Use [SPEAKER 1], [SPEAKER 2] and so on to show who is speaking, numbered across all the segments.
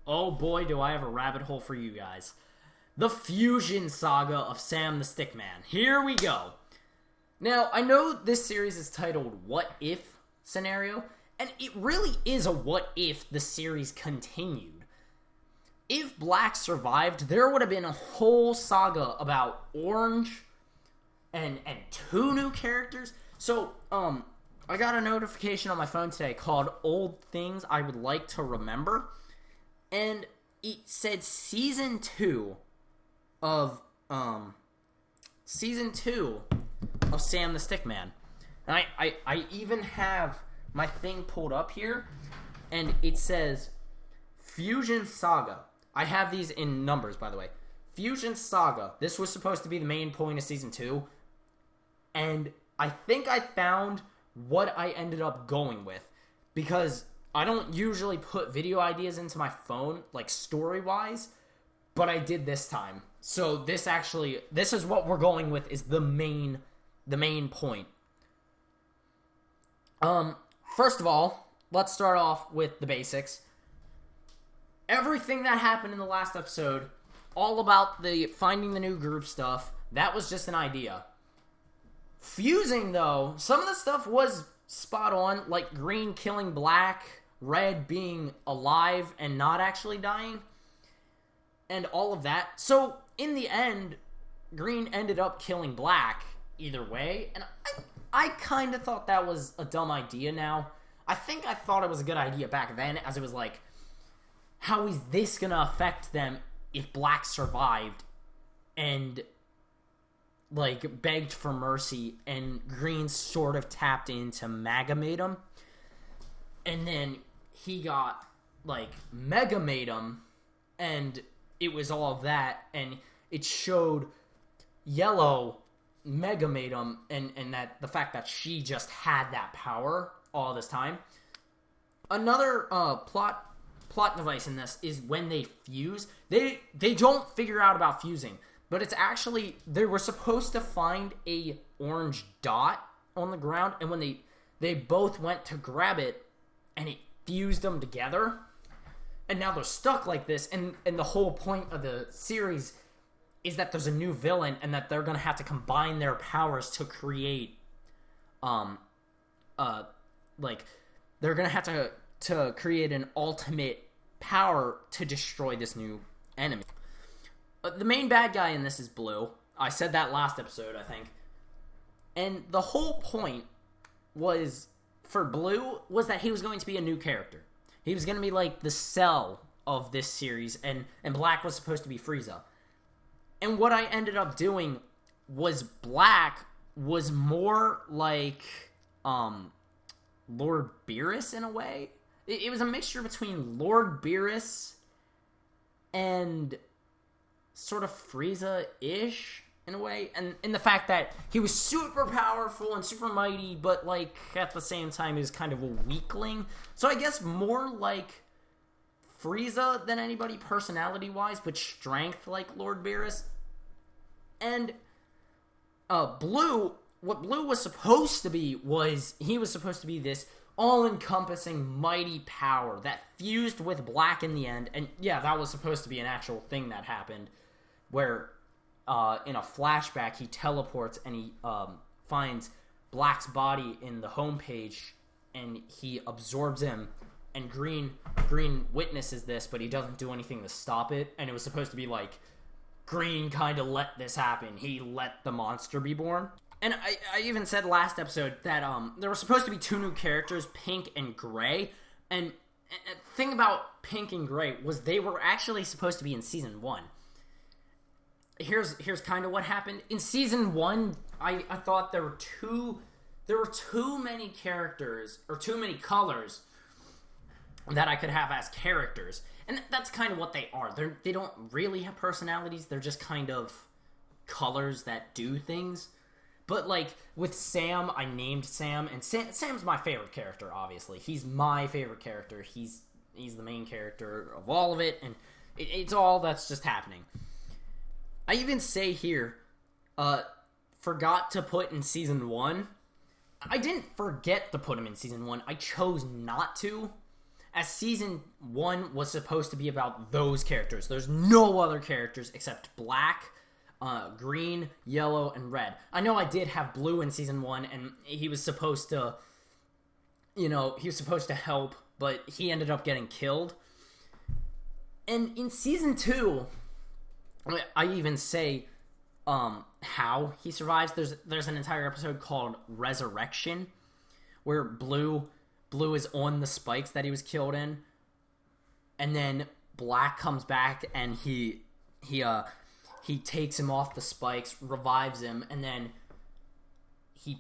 [SPEAKER 1] Oh boy, do I have a rabbit hole for you guys. The Fusion Saga of Sam the Stickman. Here we go. Now, I know this series is titled What If Scenario, and it really is a what if the series continued. If Black survived, there would have been a whole saga about Orange and two new characters. So, I got a notification on my phone today called Old Things I Would Like to Remember, and it said Season 2 of Sam the Stickman. And I even have my thing pulled up here, and it says Fusion Saga. I have these in numbers, by the way. Fusion Saga. This was supposed to be the main point of Season 2, and I think I found what I ended up going with, because I don't usually put video ideas into my phone, like story-wise, but I did this time. So this is what we're going with, is the main point. First of all, let's start off with the basics. Everything that happened in the last episode, all about the finding the new group stuff, that was just an idea. Fusing, though, some of the stuff was spot on, like Green killing Black, Red being alive and not actually dying, and all of that. So, in the end, Green ended up killing Black either way, and I kind of thought that was a dumb idea now. I think I thought it was a good idea back then, as it was like, how is this going to affect them if Black survived and, like, begged for mercy, and Green sort of tapped into Magamatum, and then he got, like, Megamatum, and it was all of that, and it showed Yellow Megamatum, and that the fact that she just had that power all this time. Another plot device in this is when they fuse, they don't figure out about fusing, but it's actually, they were supposed to find a orange dot on the ground, and when they both went to grab it, and it fused them together, and now they're stuck like this, and the whole point of the series is that there's a new villain, and that they're gonna have to combine their powers to create, they're gonna have to create an ultimate power to destroy this new enemy. The main bad guy in this is Blue. I said that last episode, I think. And the whole point was, for Blue, was that he was going to be a new character. He was going to be like the Cell of this series, and Black was supposed to be Frieza. And what I ended up doing was Black was more like Lord Beerus in a way. It was a mixture between Lord Beerus and sort of Frieza-ish in a way, and in the fact that he was super powerful and super mighty, but like at the same time he was kind of a weakling. So I guess more like Frieza than anybody personality-wise, but strength like Lord Beerus. And Blue, what Blue was supposed to be was, he was supposed to be this all-encompassing mighty power that fused with Black in the end. And yeah, that was supposed to be an actual thing that happened, where in a flashback he teleports and he finds Black's body in the homepage, and he absorbs him, and Green witnesses this, but he doesn't do anything to stop it. And it was supposed to be like, Green kind of let this happen. He let the monster be born. And I even said last episode that there were supposed to be two new characters, Pink and Gray. And the thing about Pink and Gray was they were actually supposed to be in Season 1. Here's kind of what happened. In Season 1, I thought there were too many characters, or too many colors, that I could have as characters. And that's kind of what they are. They don't really have personalities. They're just kind of colors that do things. But, like, with Sam, I named Sam, and Sam's my favorite character, obviously. He's my favorite character. He's the main character of all of it, and it's all that's just happening. I even say here, forgot to put in Season 1. I didn't forget to put him in Season 1. I chose not to. as season 1 was supposed to be about those characters. There's no other characters except Black, Green, Yellow, and Red. I know I did have Blue in season 1, and he was supposed to, help, but he ended up getting killed. And in season 2, I even say how he survives. There's an entire episode called Resurrection, where Blue is on the spikes that he was killed in, and then Black comes back and he takes him off the spikes, revives him, and then he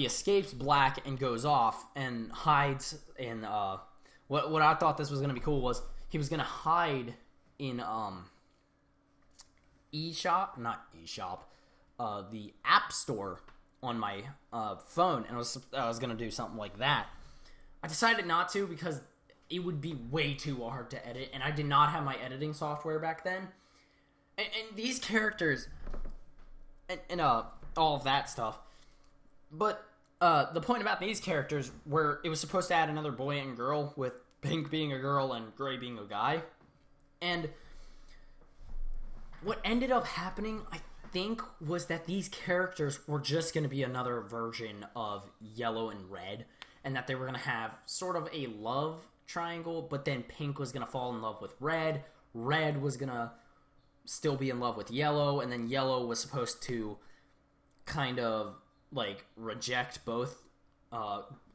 [SPEAKER 1] escapes Black and goes off and hides in what I thought this was gonna be cool was he was gonna hide in the App Store on my phone, and I was gonna do something like that. I decided not to because it would be way too hard to edit, and I did not have my editing software back then. And these characters, and all of that stuff. But the point about these characters, where it was supposed to add another boy and girl, with Pink being a girl and Gray being a guy, and what ended up happening, I think, was that these characters were just going to be another version of Yellow and Red, and that they were going to have sort of a love triangle, but then Pink was going to fall in love with Red, Red was going to still be in love with Yellow, and then Yellow was supposed to kind of, like, reject both,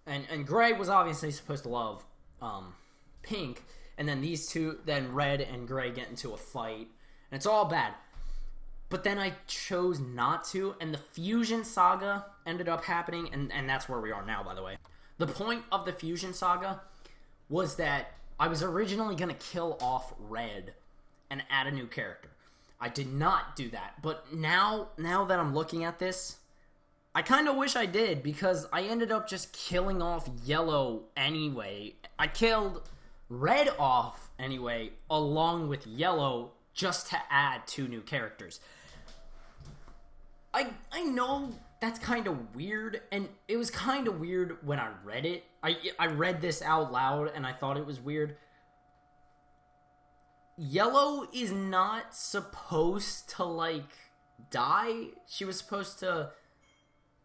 [SPEAKER 1] and Gray was obviously supposed to love Pink, and then these two, then Red and Gray get into a fight, and it's all bad. But then I chose not to, and the Fusion Saga ended up happening, and that's where we are now, by the way. The point of the Fusion Saga was that I was originally going to kill off Red and add a new character. I did not do that, but now that I'm looking at this, I kind of wish I did, because I ended up just killing off Yellow anyway. I killed Red off anyway, along with Yellow, just to add 2 new characters. I know that's kind of weird, and it was kind of weird when I read it. I read this out loud, and I thought it was weird. Yellow is not supposed to, like, die. She was supposed to,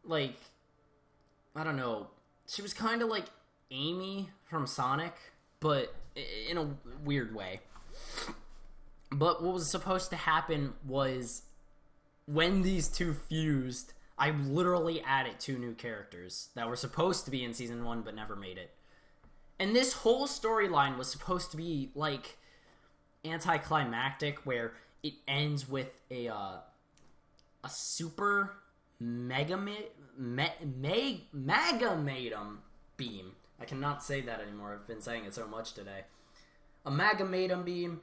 [SPEAKER 1] like, I don't know. She was kind of like Amy from Sonic, but in a weird way. But what was supposed to happen was, when these two fused, I literally added 2 new characters that were supposed to be in season 1 but never made it. And this whole storyline was supposed to be, like, anticlimactic, where it ends with a super Magamatum beam. I cannot say that anymore. I've been saying it so much today. A Magamatum beam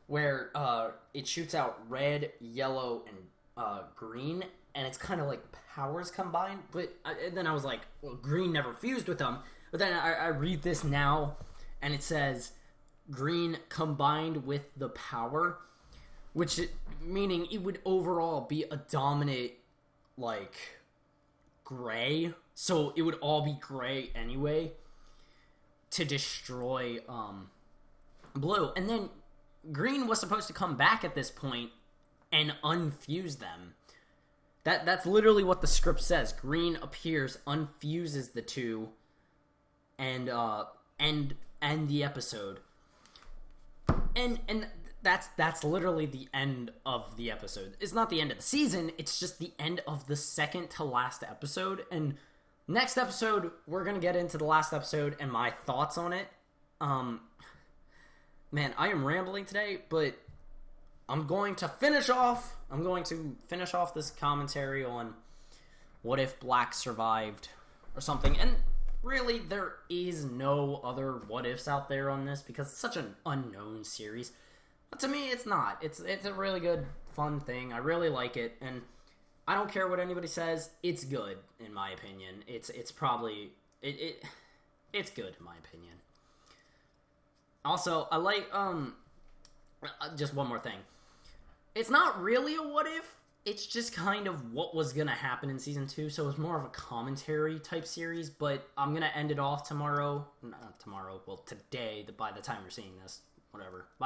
[SPEAKER 1] where it shoots out red, yellow, and green, and it's kind of like powers combined. But and then I was like, well, green never fused with them. But then I read this now, and it says green combined with the power, which meaning it would overall be a dominant, like, gray. So it would all be gray anyway to destroy blue. And then green was supposed to come back at this point and unfuse them. That's literally what the script says. Green appears, unfuses the two, and end the episode. And that's literally the end of the episode. It's not the end of the season, it's just the end of the second to last episode. And next episode, we're gonna get into the last episode and my thoughts on it. Man, I am rambling today, but I'm going to finish off this commentary on what if Black survived or something. And really, there is no other what ifs out there on this because it's such an unknown series. But to me, it's not. It's a really good, fun thing. I really like it, and I don't care what anybody says. It's good, in my opinion. It's probably it's good in my opinion. Also, I like just one more thing. It's not really a what if. it's just kind of what was going to happen in season 2, so it's more of a commentary type series, but I'm going to end it off tomorrow. Not tomorrow, well, today, by the time you're seeing this. Whatever. Bye.